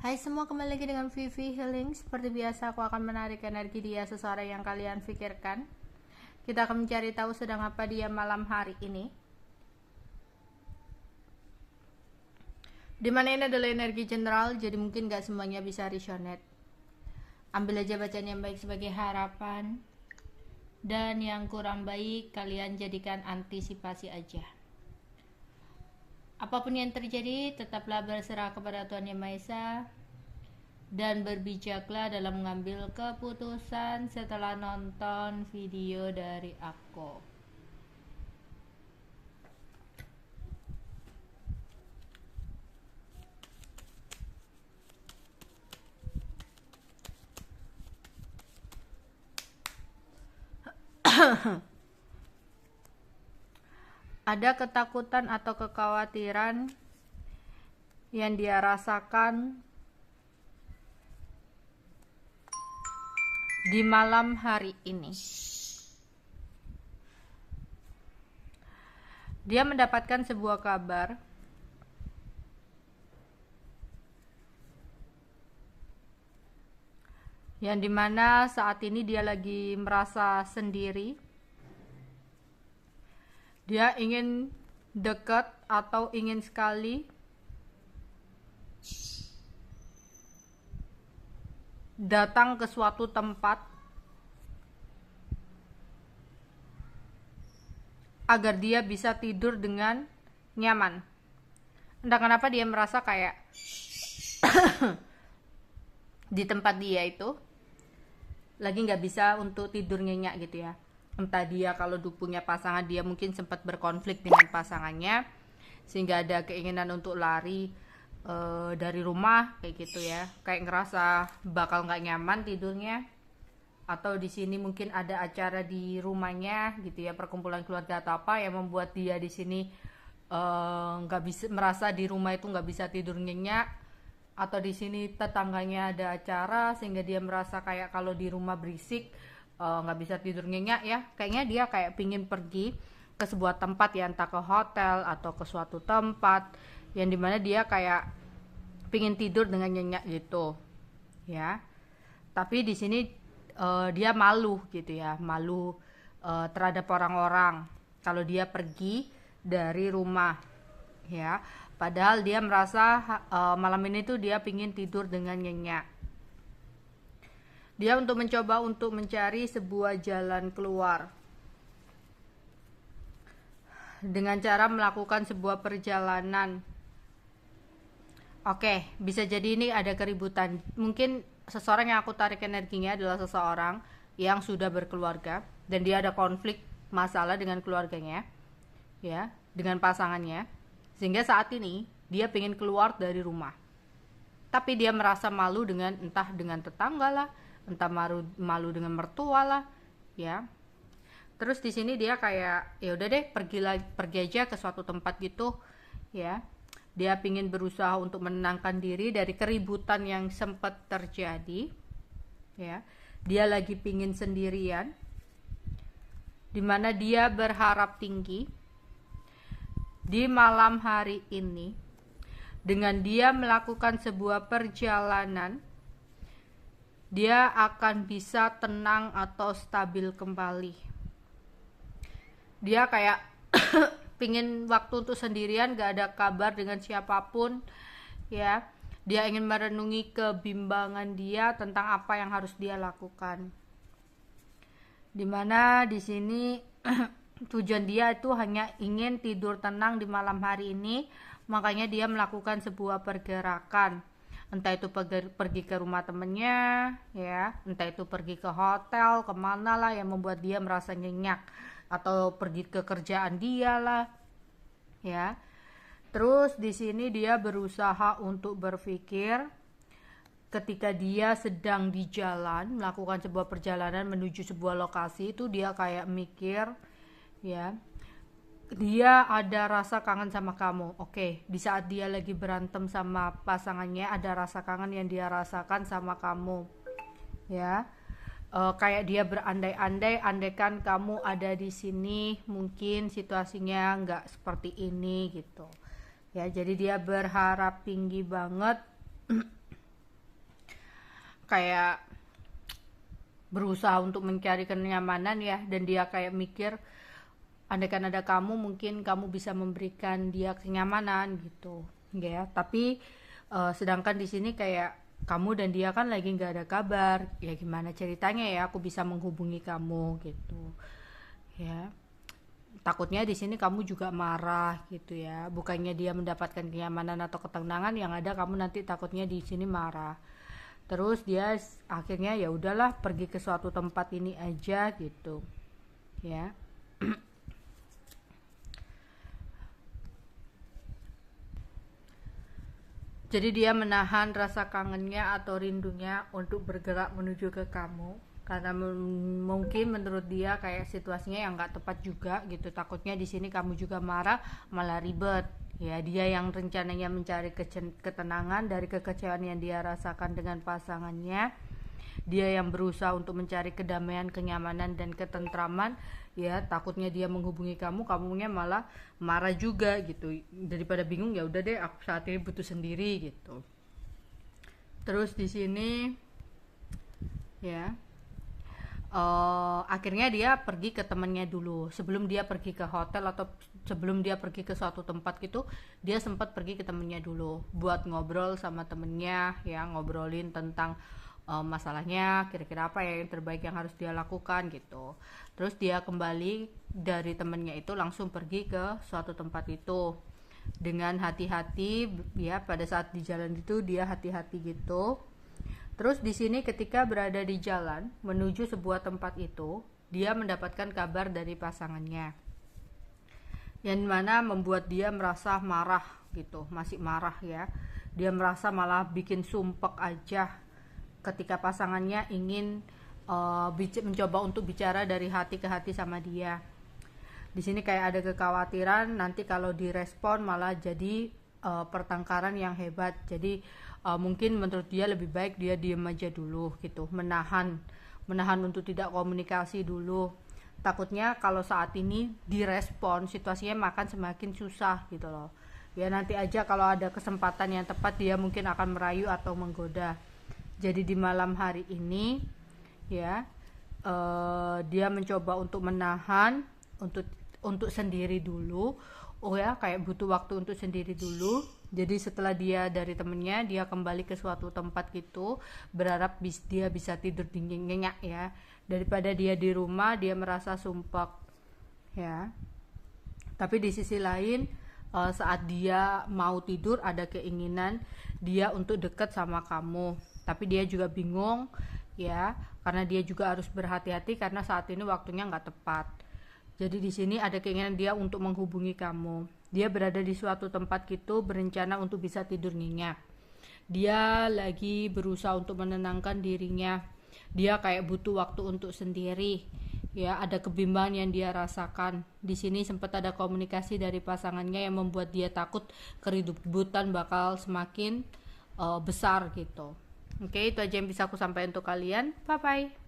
Hai semua, kembali lagi dengan Vivi Healing. Seperti biasa, aku akan menarik energi dia seseorang yang kalian pikirkan. Kita akan mencari tahu sedang apa dia malam hari ini. Dimana ini adalah energi general, jadi mungkin gak semuanya bisa resonate. Ambil aja bacaan yang baik sebagai harapan, dan yang kurang baik kalian jadikan antisipasi aja. Apapun yang terjadi, tetaplah berserah kepada Tuhan Yang Maha Esa dan berbijaklah dalam mengambil keputusan setelah nonton video dari aku. Ada ketakutan atau kekhawatiran yang dia rasakan di malam hari ini. Dia mendapatkan sebuah kabar yang dimana saat ini dia lagi merasa sendiri. Dia ingin dekat atau ingin sekali datang ke suatu tempat agar dia bisa tidur dengan nyaman. Entah kenapa dia merasa kayak di tempat dia itu lagi nggak bisa untuk tidur nyenyak gitu ya. Entah dia kalau punya pasangan, dia mungkin sempat berkonflik dengan pasangannya sehingga ada keinginan untuk lari dari rumah kayak gitu ya, kayak ngerasa bakal nggak nyaman tidurnya. Atau di sini mungkin ada acara di rumahnya gitu ya, perkumpulan keluarga atau apa yang membuat dia di sini nggak bisa, merasa di rumah itu nggak bisa tidur nyenyak. Atau di sini tetangganya ada acara sehingga dia merasa kayak kalau di rumah berisik nggak bisa tidur nyenyak ya. Kayaknya dia kayak pingin pergi ke sebuah tempat ya, entah ke hotel atau ke suatu tempat yang dimana dia kayak pingin tidur dengan nyenyak gitu ya. Tapi di sini dia malu gitu ya, malu terhadap orang-orang kalau dia pergi dari rumah ya. Padahal dia merasa malam ini tuh dia pingin tidur dengan nyenyak. Dia untuk mencoba untuk mencari sebuah jalan keluar dengan cara melakukan sebuah perjalanan. Oke, bisa jadi ini ada keributan. Mungkin seseorang yang aku tarik energinya adalah seseorang yang sudah berkeluarga dan dia ada konflik masalah dengan keluarganya ya, dengan pasangannya, sehingga saat ini dia pengen keluar dari rumah. Tapi dia merasa malu dengan entah dengan tetangga lah, entah malu dengan mertua lah ya. Terus di sini dia kayak ya udah deh, pergi aja ke suatu tempat gitu ya. Dia pingin berusaha untuk menenangkan diri dari keributan yang sempat terjadi ya. Dia lagi pingin sendirian, dimana dia berharap tinggi di malam hari ini dengan dia melakukan sebuah perjalanan, dia akan bisa tenang atau stabil kembali. Dia kayak pingin waktu untuk sendirian, gak ada kabar dengan siapapun ya. Dia ingin merenungi kebimbangan dia tentang apa yang harus dia lakukan. Dimana di sini tujuan dia itu hanya ingin tidur tenang di malam hari ini. Makanya dia melakukan sebuah pergerakan, entah itu pergi ke rumah temennya ya, entah itu pergi ke hotel, kemana lah yang membuat dia merasa nyenyak, atau pergi ke kerjaan dia lah ya. Terus di sini dia berusaha untuk berpikir ketika dia sedang di jalan melakukan sebuah perjalanan menuju sebuah lokasi, itu dia kayak mikir ya, dia ada rasa kangen sama kamu. Oke, di saat dia lagi berantem sama pasangannya, ada rasa kangen yang dia rasakan sama kamu ya. Kayak dia berandai-andai, andaikan kamu ada di sini mungkin situasinya nggak seperti ini gitu ya. Jadi dia berharap tinggi banget kayak berusaha untuk mencari kenyamanan ya, dan dia kayak mikir andaikan ada kamu mungkin kamu bisa memberikan dia kenyamanan gitu ya. Tapi sedangkan di sini kayak kamu dan dia kan lagi nggak ada kabar, ya gimana ceritanya ya aku bisa menghubungi kamu gitu ya. Takutnya di sini kamu juga marah gitu ya, bukannya dia mendapatkan kenyamanan atau ketenangan, yang ada kamu nanti takutnya di sini marah. Terus dia akhirnya ya udahlah pergi ke suatu tempat ini aja gitu ya. Jadi dia menahan rasa kangennya atau rindunya untuk bergerak menuju ke kamu, karena mungkin menurut dia kayak situasinya yang nggak tepat juga gitu. Takutnya di sini kamu juga marah malah ribet ya. Dia yang rencananya mencari ketenangan dari kekecewaan yang dia rasakan dengan pasangannya, dia yang berusaha untuk mencari kedamaian, kenyamanan dan ketentraman ya. Takutnya dia menghubungi kamunya malah marah juga gitu. Daripada bingung, ya udah deh aku saat ini butuh sendiri gitu. Terus di sini ya akhirnya dia pergi ke temannya dulu. Sebelum dia pergi ke hotel atau sebelum dia pergi ke suatu tempat gitu, dia sempat pergi ke temannya dulu buat ngobrol sama temennya ya, ngobrolin tentang masalahnya, kira-kira apa ya yang terbaik yang harus dia lakukan gitu. Terus dia kembali dari temennya itu langsung pergi ke suatu tempat itu dengan hati-hati ya. Pada saat di jalan itu dia hati-hati gitu. Terus di sini ketika berada di jalan menuju sebuah tempat itu, dia mendapatkan kabar dari pasangannya, yang mana membuat dia merasa marah gitu, masih marah ya. Dia merasa malah bikin sumpek aja ketika pasangannya ingin mencoba untuk bicara dari hati ke hati sama dia. Di sini kayak ada kekhawatiran nanti kalau direspon malah jadi pertengkaran yang hebat. Jadi mungkin menurut dia lebih baik dia diem aja dulu gitu, menahan untuk tidak komunikasi dulu. Takutnya kalau saat ini direspon situasinya makan semakin susah gitu loh ya. Nanti aja kalau ada kesempatan yang tepat dia mungkin akan merayu atau menggoda. Jadi di malam hari ini ya dia mencoba untuk menahan untuk sendiri dulu. Oh ya, kayak butuh waktu untuk sendiri dulu. Jadi setelah dia dari temennya, dia kembali ke suatu tempat gitu, berharap dia bisa tidur nyenyak ya, daripada dia di rumah dia merasa sumpek ya. Tapi di sisi lain saat dia mau tidur ada keinginan dia untuk dekat sama kamu, tapi dia juga bingung ya, karena dia juga harus berhati-hati karena saat ini waktunya nggak tepat. Jadi di sini ada keinginan dia untuk menghubungi kamu. Dia berada di suatu tempat gitu, berencana untuk bisa tidur nyenyak. Dia lagi berusaha untuk menenangkan dirinya. Dia kayak butuh waktu untuk sendiri. Ya, ada kebimbangan yang dia rasakan. Di sini sempat ada komunikasi dari pasangannya yang membuat dia takut keributan bakal semakin besar gitu. Oke, itu aja yang bisa aku sampaikan untuk kalian. Bye bye.